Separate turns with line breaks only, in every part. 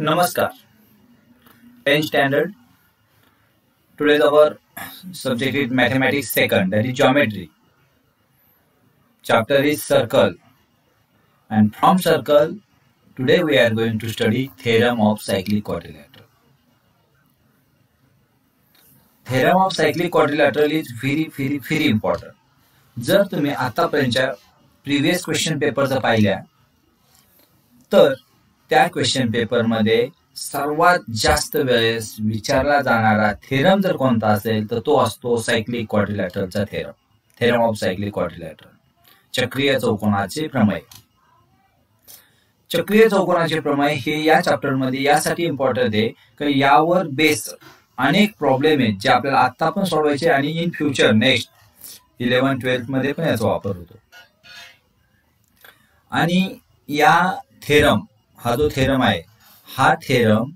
Namaskar. 10th standard. Today's our subject is mathematics second, that is geometry. Chapter is circle. And from circle, today we are going to study theorem of cyclic quadrilateral. Theorem of cyclic quadrilateral is very important. जर तुम्ही आतापर्यंतच्या previous question paper जर पाहिल्या तर त्या question paper मध्ये सर्वात जास्त वेळेस विचारला जाणारा थेरम जर कोणता असेल तर तो असतो सायक्लिक क्वाड्रिलॅटरलचा थेरम ऑफ सायक्लिक क्वाड्रिलॅटरल, चक्रीय चौकोनाचे प्रमेय. चक्रीय चौकोनाचे प्रमेय हे या चॅप्टर मध्ये यासाठी इम्पॉर्टंट आहे की यावर बेस अनेक प्रॉब्लेम आहेत जे आपल्याला आता पण सोडवायचे आणि इन फ्युचर नेक्स्ट 11-12 मध्ये पण याचा वापर होतो. आणि या थेरम हा जो थेरम आहे हा थेरम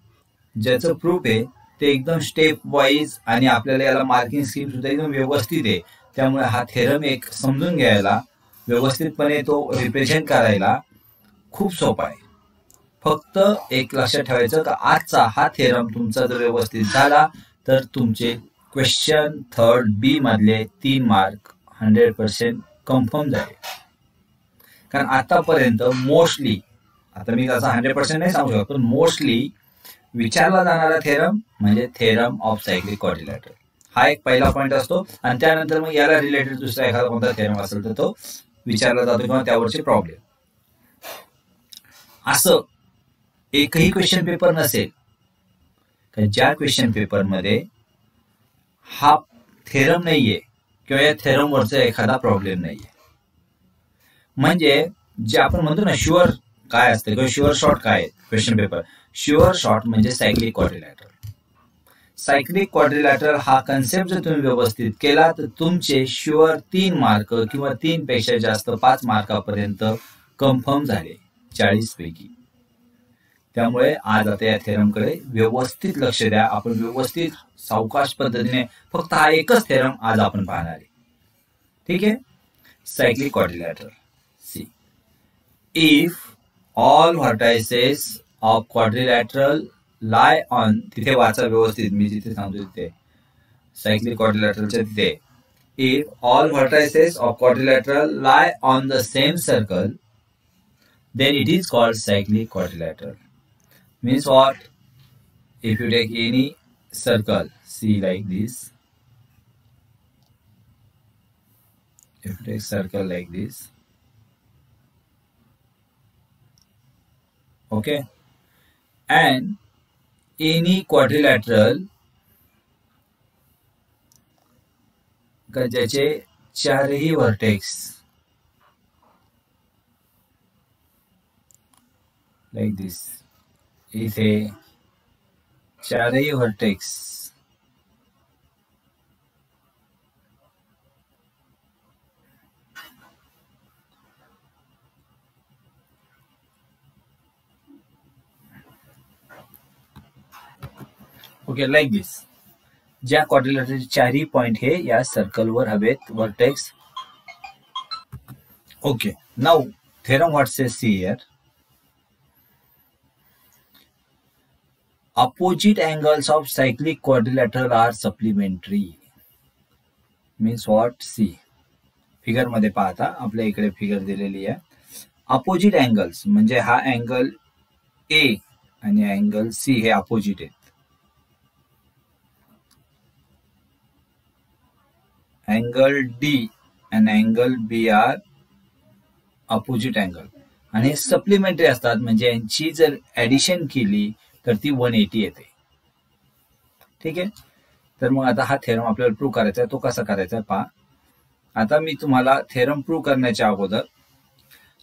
ज्याचं प्रूफ आहे ते एकदम स्टेप वाईज आणि आपल्याला याला मार्किंग स्कीम सुद्धा एकदम व्यवस्थित आहे. त्यामुळे हा थेरम एक समजून घ्यायला व्यवस्थितपणे तो रिप्रेझेंट करायला खूप सोपा आहे. फक्त एक लक्षात ठेवायचं का आजचा हा थेरम तुमचा जर व्यवस्थित झाला तर तुमचे क्वेश्चन थर्ड बी मधले 3 मार्क 100% कन्फर्म झाले. कारण आतापर्यंत मोस्टली, आता मी त्याचा 100% नाही सांगू शकत, पण मोस्टली विचारला जाणारा थेरम म्हणजे थेरम ऑफ सायक्लिक क्वाड्रिलॅटरल हा एक पहिला पॉइंट असतो. आणि त्यानंतर मग याला रिलेटेड दुसरा एखादा कोणता थेरम असेल तर तो विचारला जातो किंवा त्यावरचे प्रॉब्लेम. असं एकही क्वेश्चन पेपर नसेल का ज्या क्वेश्चन पेपर मध्ये हा थेरम नाहीये किंवा या थेरम वरचा एखादा प्रॉब्लेम नाहीये. म्हणजे जे आपण म्हणतो ना शुअर काय असते किंवा शुअर शॉर्ट काय आहे क्वेश्चन पेपर, शुअर शॉर्ट म्हणजे सायक्लिक क्वाड्रिलॅटरल. सायक्लिक क्वाड्रिलॅटरल हा कन्सेप्ट जर तुम्ही व्यवस्थित केला तर तुमचे शुअर 3 मार्क किंवा 3 पेक्षा जास्त 5 मार्कापर्यंत कन्फर्म झाले 40 पैकी. त्यामुळे आज आता या थेरमकडे व्यवस्थित लक्ष द्या. आपण व्यवस्थित सावकाश पद्धतीने फक्त हा एकच थेरम आज आपण पाहणार आहे. ठीक आहे. Cyclic quadrilateral. See if all vertices of quadrilateral lie on, तिथे वाचा व्यवस्थित, मी जिथे सांगतो तिथे सायक्लिक क्वाड्रिलॅटरलच्या तिथे, if all vertices of quadrilateral lie on the same circle then it is called cyclic quadrilateral. Means what? If you take any circle, see like this, if you take circle like this, okay, and any quadrilateral का ज्याचे 4ही vertex like this, इथे 4ही vertex okay like दिस. ज्या क्वाड्रिलॅटरलचे 4ही point हे या सर्कलवर हवेत vertex. Okay, now theorem what says see here, opposite angles of cyclic quadrilateral are supplementary. Means what? See, figure मध्ये पाहता आपल्या इकडे फिगर दिलेली आहे. अपोजिट अँगल्स म्हणजे हा अँगल ए आणि अँगल सी हे अपोजिट आहेत. अँगल डी आणि अँगल बी आर अपोजिट अँगल आणि सप्लिमेंटरी असतात. म्हणजे यांची जर ऍडिशन केली तर ती 180 येते. ठीक आहे. तर मग आता हा थेरम आपल्याला प्रूव्ह करायचा आहे. तो कसा करायचा पहा. आता मी तुम्हाला थेरम प्रूव्ह करण्याच्या अगोदर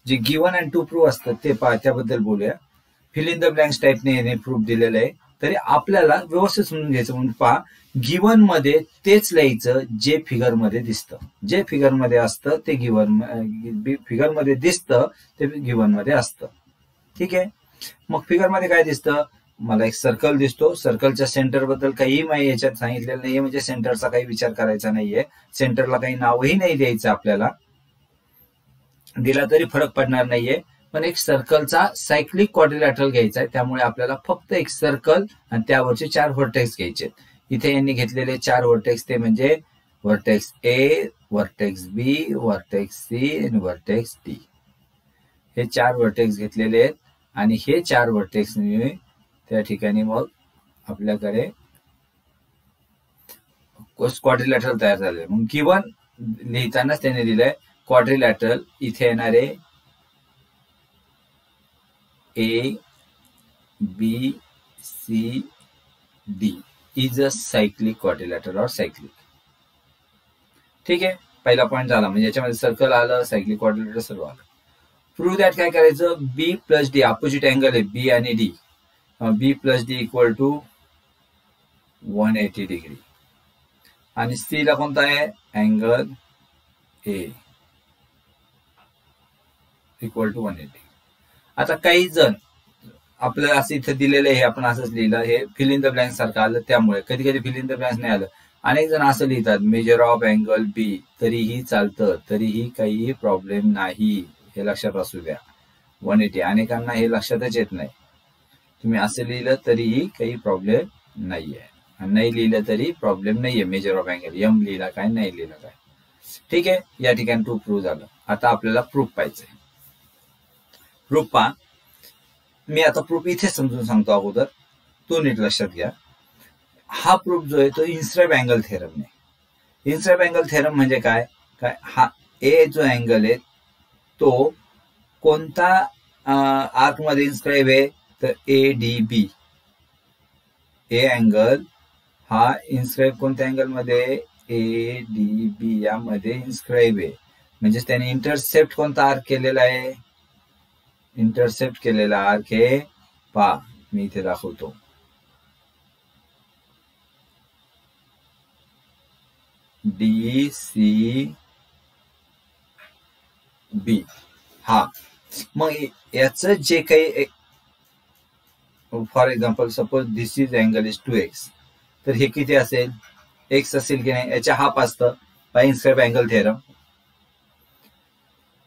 जे गिवन अँड टू प्रूव्ह असतात ते पहा, त्याबद्दल बोलूया. फिल इन द ब्लँक्स टाईपने प्रूफ दिलेलं आहे. तरी आपल्याला व्यवस्थित समजून घ्यायचं म्हणून पहा, गिवन मध्ये तेच लिहायचं जे फिगर मध्ये दिसतं. जे फिगर मध्ये असतं ते गिवन, फिगर मध्ये दिसतं ते गिवन मध्ये असतं. ठीक आहे. मग फिगर मध्ये काय दिसतं, मला एक सर्कल दिसतो. सर्कलच्या सेंटर बद्दल काही याच्यात सांगितलेलं नाहीये, म्हणजे सेंटरचा काही विचार करायचा नाहीये. सेंटरला काही नावही नाही द्यायचं आपल्याला, दिला तरी फरक पडणार नाहीये. पण एक सर्कलचा सायक्लिक क्वाड्रिलॅटरल घ्यायचा आहे, त्यामुळे आपल्याला फक्त एक सर्कल आणि त्यावरचे 4 व्हर्टेक्स घ्यायचे. इथे यांनी घेतलेले 4 व्हर्टेक्स ते म्हणजे व्हर्टेक्स ए, व्हर्टेक्स बी, व्हर्टेक्स सी आणि व्हर्टेक्स डी. हे 4 व्हर्टेक्स घेतलेले आहेत आणि हे 4 व्हर्टेक्स त्या ठिकाणी मग आपल्याकडे क्वाड्रिलॅटरल तयार झाले. मग गिवन लिहितानाच त्याने दिलंय क्वाड्रिलॅटरल इथे येणारे A B C D is a cyclic quadrilateral और सायक्लिक. ठीक आहे, पहिला पॉईंट झाला. म्हणजे याच्यामध्ये सर्कल आलं, सायक्लिक क्वाड्रिलॅटरल सर्व आलं. प्रूव्ह दॅट काय करायचं, B plus D opposite angle आहे बी आणि D. B plus D equal to 180 degree आणि सी ला कोणता आहे अँगल ए इक्वल टू 180. आता काही जण आपल्याला असं इथं दिलेलं आहे, आपण असंच लिहिलं, हे फिल इन द ब्लँक सारखं आलं, त्यामुळे कधी कधी फिल इन द ब्लँक नाही आलं. अनेक जण असं लिहितात मेजर ऑफ अँगल बी, तरीही चालतं, तरीही काही प्रॉब्लेम नाही. हे लक्षात असू द्या. 180 अनेकांना हे लक्षातच येत नाही. तुम्ही असं लिहिलं तरीही काही प्रॉब्लेम नाहीये, नाही लिहिलं तरी प्रॉब्लेम नाहीये. मेजर ऑफ अँगल एम लिहिला काय, नाही लिहिलं काय. ठीक आहे, या ठिकाणी टू प्रूव्ह झालं. आता आपल्याला प्रूफ पाहिजे. प्रूफ पहा, मी आता प्रूफ इथे समजून सांगतो अगोदर, तो नीट लक्षात घ्या. हा प्रूफ जो आहे तो इन्स्क्राइब अँगल थेरम आहे. इन्स्क्राइब अँगल थेरम म्हणजे काय, काय हा ए जो अँगल आहे तो कोणता आर्क मध्ये इन्स्क्राइब आहे, तर A D B. A angle हा इन्स्क्राइब कोणत्या अँगल मध्ये, ए डी बी यामध्ये इन्स्क्राइब आहे. म्हणजे त्याने इंटरसेप्ट कोणता आर्क केलेला आहे, इंटरसेप्ट केलेला आर्क हे पहा, मी इथे दाखवतो. D C B. हा मग याचं जे काही, for example suppose this is angle is 2x, तर हे किती असेल, x असेल की नाही, याच्या हाफ असतं bye inscribe angle theorem.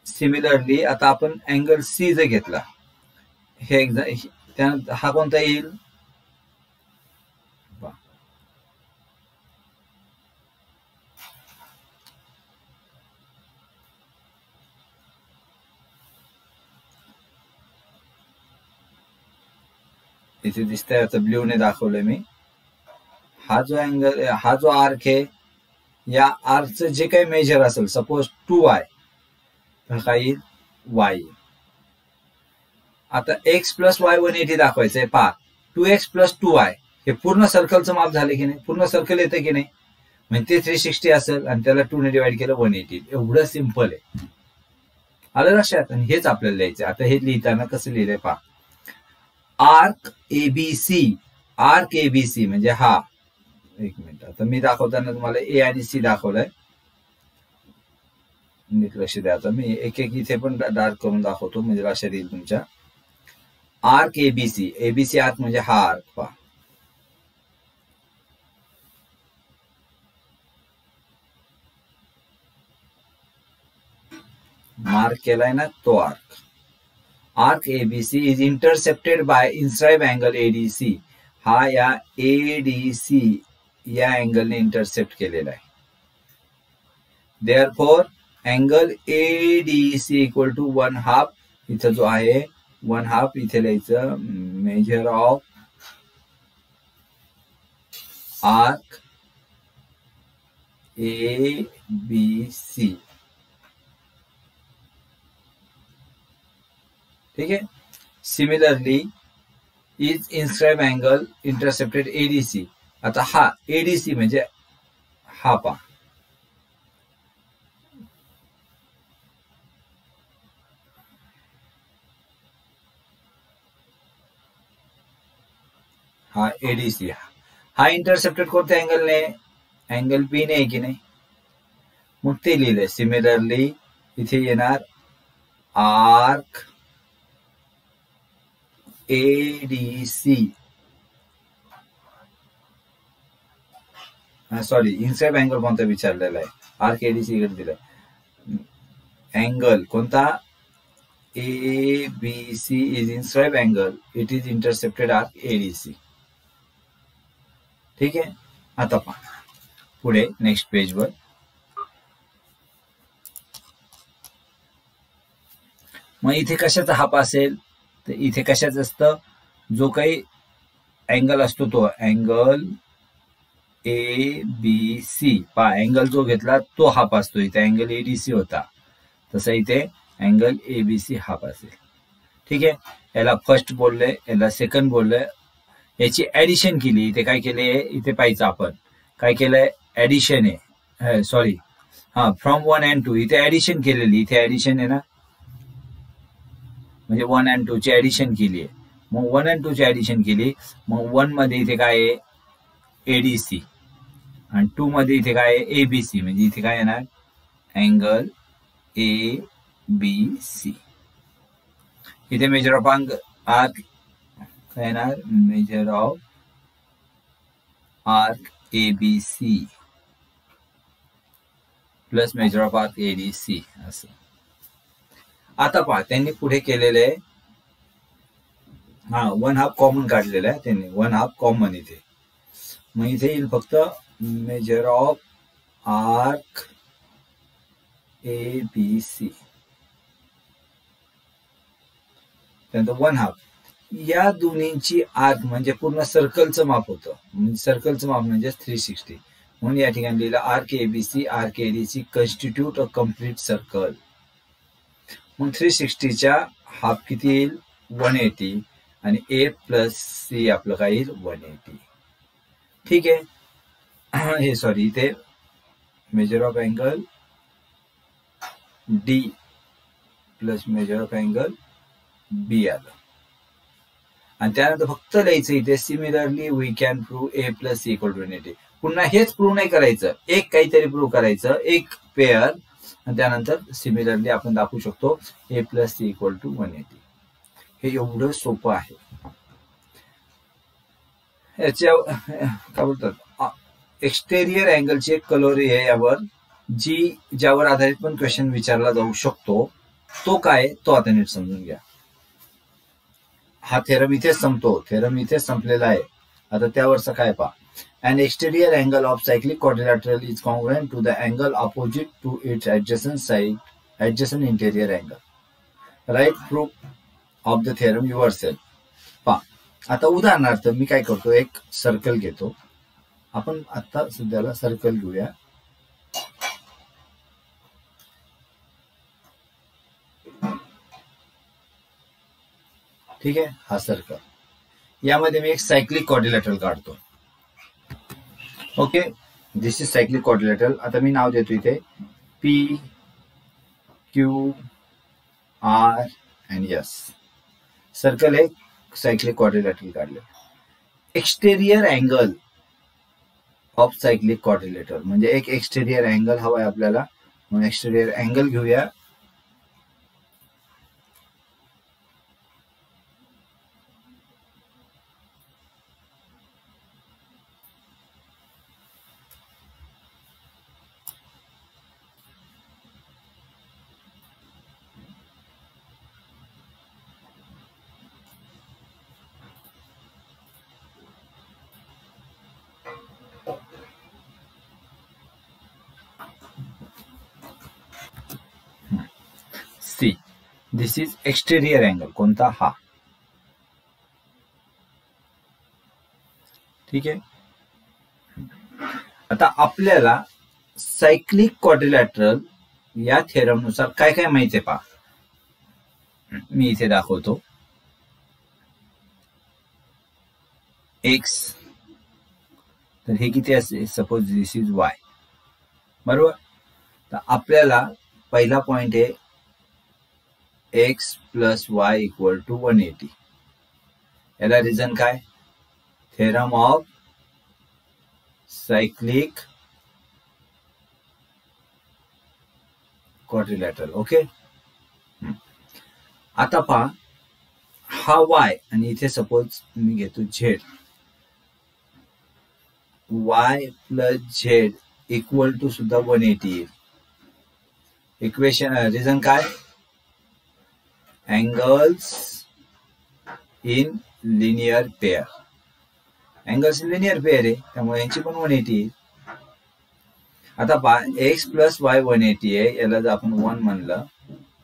Similarly आता आपण अँगल सी जर घेतला, हे हा कोणता येईल, इथे दिसतंय, आता ब्ल्यू ने दाखवलंय मी. हा जो अँगल, हा जो आर्क आहे, या आर्कचं जे काही मेजर असेल, सपोज 2y, तर काही y. आता x प्लस वाय 180 दाखवायचंय. पहा 2x प्लस 2y हे पूर्ण सर्कलचं माप झालं की नाही, पूर्ण सर्कल येतं की नाही, म्हणजे ते 360 असेल आणि त्याला 2 ने डिवाइड केलं 180. एवढं सिंपल आहे. आलं लक्षात. आणि हेच आपल्याला लिहायचं. आता हे लिहिताना कसं लिहिलंय पहा, आर्क एबीसी. आर्क एबीसी म्हणजे हा, एक मिनिट, आता मी दाखवताना तुम्हाला ए आणि सी दाखवलंय, नीट लक्ष द्या. आता मी एक एक इथे पण डार्क करून दाखवतो म्हणजे लक्षात येईल तुमच्या. आर्क एबीसी, एबीसी आर्क म्हणजे हा आर्क पहा, मार्क केलाय ना तो arc. Arc ABC is intercepted by inscribe angle ADC. हा या एडीसी या अँगलने इंटरसेप्ट केलेला आहे. Therefore angle ADC equal to 1/2. इथं जो आहे 1/2 इथे लिहायचं, measure of arc A B C. ठीक आहे. Similarly is inscribe angle intercepted ADC. आता हा एडीसी म्हणजे हा पा, हा एडीसी, हा इंटरसेप्टेड कोणत्या अँगलने, अँगल बी ने की नाही, मग ते लिहिलंय. सिमिलरली इथे येणार आर्क एडीसी, सॉरी इन्स्क्राइब अँगल कोणता विचारलेला आहे, आर्क एडीसी इकडे दिलाय. अँगल कोणता ABC is inscribed angle, it is intercepted arc ADC. ठीक आहे. आता पहा पुढे नेक्स्ट पेजवर मग इथे कशाचा हाफ असेल तर इथे कशाचं असतं, जो काही अँगल असतो तो अँगल ABC पहा, अँगल जो घेतला तो हाफ असतो. इथे अँगल ADC होता, तसा इथे अँगल ABC हाफ असेल. ठीक आहे. याला फर्स्ट बोलले, याला सेकंड बोलले, याची ऍडिशन केली. इथे काय केले, इथे पाहायचं आपण काय केलंय, ऍडिशन आहे, सॉरी हा फ्रॉम 1 and 2 इथे ऍडिशन केलेली. इथे ऍडिशन आहे ना, म्हणजे 1 and 2 ची ऍडिशन केली आहे. मग 1 and 2 ची ऍडिशन केली. मग 1 मध्ये इथे काय आहे ADC आणि 2 मध्ये इथे काय आहे ABC, म्हणजे इथे काय येणार अँगल ABC. इथे मेजर ऑफ आर्क काय येणार, major of arc ABC plus measure of arc ADC असं. आता पहा त्यांनी पुढे केलेलं आहे, हा 1/2 कॉमन काढलेला आहे त्यांनी, 1/2 कॉमन इथे. मग इथे येईल फक्त मेजर ऑफ आर्क ABC त्यानंतर 1/2. या दोन्हींची आर्क म्हणजे पूर्ण सर्कलचं माप होतं, म्हणजे सर्कलचं माप म्हणजे 360. म्हणून या ठिकाणी लिहिलं arc ABC arc ADC constitute a complete circle. मग 360च्या हाफ किती येईल 180 आणि A प्लस C आपलं काय येईल 180. ठीक आहे. हे सॉरी इथे measure of angle D plus measure of angle B आलं. आणि त्यानंतर फक्त लिहायचं इथे similarly we can prove A plus C equal to 180. पुन्हा हेच प्रूव्ह नाही करायचं, एक काहीतरी प्रूव्ह करायचं, एक पेअर, आणि त्यानंतर सिमिलरली आपण दाखवू शकतो A plus C equal to 180. हे एवढं सोपं आहे. याच्या काय बोलतात एक्सटेरियर अँगलची एक कलोरी आहे यावर, ज्यावर आधारित पण क्वेश्चन विचारला जाऊ शकतो. तो काय तो आता नीट समजून घ्या. हा थेरम इथेच संपतो, थेरम इथेच संपलेला आहे. आता त्यावरचा काय पहा, an exterior angle of cyclic quadrilateral is congruent to the angle opposite to its adjacent side, adjacent interior angle. Write proof of the theorem yourself. पहा आता उदाहरणार्थ मी काय करतो, एक सर्कल घेतो. आपण आता सध्याला सर्कल घेऊया. ठीक आहे. हा सर्कल, यामध्ये मी एक सायक्लिक क्वाड्रिलॅटरल काढतो. Okay, this is cyclic quadrilateral. आता मी नाव देतो इथे PQR and S. सर्कल आहे, सायक्लिक क्वाड्रिलॅटरल काढले. Exterior angle of cyclic quadrilateral म्हणजे एक एक्सटेरियर अँगल हवाय आपल्याला, म्हणून एक्सटेरियर अँगल घेऊया. See, this is exterior angle. कोणता हा. ठीक आहे. आता आपल्याला सायक्लिक क्वाड्रिलॅटरल या थेरम नुसार काय काय माहिती आहे पहा, मी इथे दाखवतो. एक्स तर हे किती असेल, सपोज दिस इज वाय, बरोबर. तर आपल्याला पहिला पॉइंट आहे X plus Y equal to 180. याला रिझन काय, theorem of cyclic quadrilateral. Okay. आता पहा हा वाय आणि इथे सपोज मी घेतो Z. Y plus Z equal to सुद्धा 180 येईल. इक्वेशन रिझन काय, angles in linear pair. Angles linear pair आहे त्यामुळे यांची पण 180 आहे. आता x प्लस वाय 180 आहे, याला जर आपण 1 म्हणलं,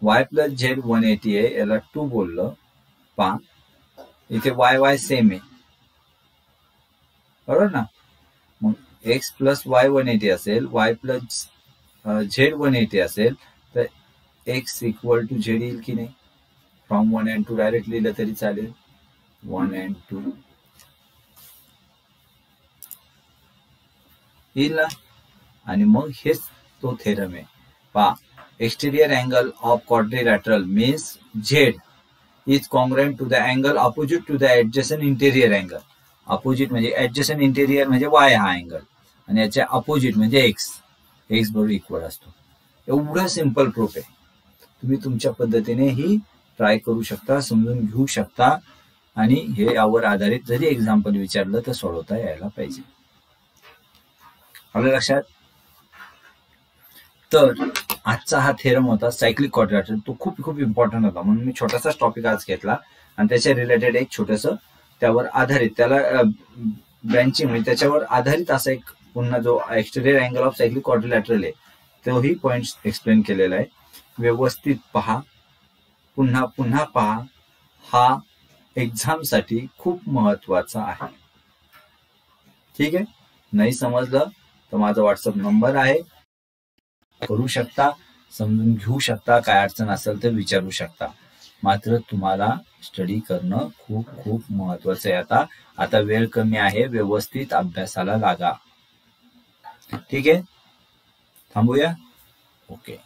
y प्लस झेड 180 आहे, याला 2 बोललं. पहा इथे वाय वाय सेम आहे, बरोबर ना. मग x प्लस वाय 180 असेल, y प्लस झेड 180 असेल, तर x इक्वल टू झेड येईल की नाही. फ्रॉम 1 and 2 डायरेक्ट लिहिलं तरी चालेल. 1 and 2 येईल ना. आणि मग हेच तो थेरम आहे. पहा exterior angle of quadrilateral means Z is congruent to the angle opposite to the adjacent interior angle. Opposite म्हणजे ऍडजसंट इंटेरियर म्हणजे वाय हा अँगल, आणि याच्या अपोजिट म्हणजे एक्स बरोबर इक्वल असतो. एवढं सिंपल प्रूफ आहे. तुम्ही तुमच्या पद्धतीने ही ट्राय करू शकता, समजून घेऊ शकता, आणि हे यावर आधारित जरी एक्झाम्पल विचारलं तर सोडवता यायला पाहिजे. आपल्या लक्षात. तर आजचा हा थेरम होता सायक्लिक क्वाड्रिलॅटरल. तो खूप खूप इम्पॉर्टंट होता, म्हणून मी छोटासाच टॉपिक आज घेतला आणि त्याच्या रिलेटेड एक छोटस त्यावर आधारित, त्याला ब्रँचिंग म्हणजे त्याच्यावर आधारित असा एक पुन्हा जो exterior angle of cyclic quadrilateral आहे तोही पॉइंट एक्सप्लेन केलेला आहे. व्यवस्थित पहा, पुन्हा पुन्हा पहा. हा एक्झाम साठी खूप महत्वाचा आहे. ठीक आहे. नाही समजलं तर माझा व्हॉट्सअप नंबर आहे, करू शकता, समजून घेऊ शकता. काय अडचण असेल तर विचारू शकता. मात्र तुम्हाला स्टडी करणं खूप खूप महत्वाचं आहे. आता वेळ कमी आहे, व्यवस्थित अभ्यासाला लागा. ठीक आहे. थांबूया. ओके.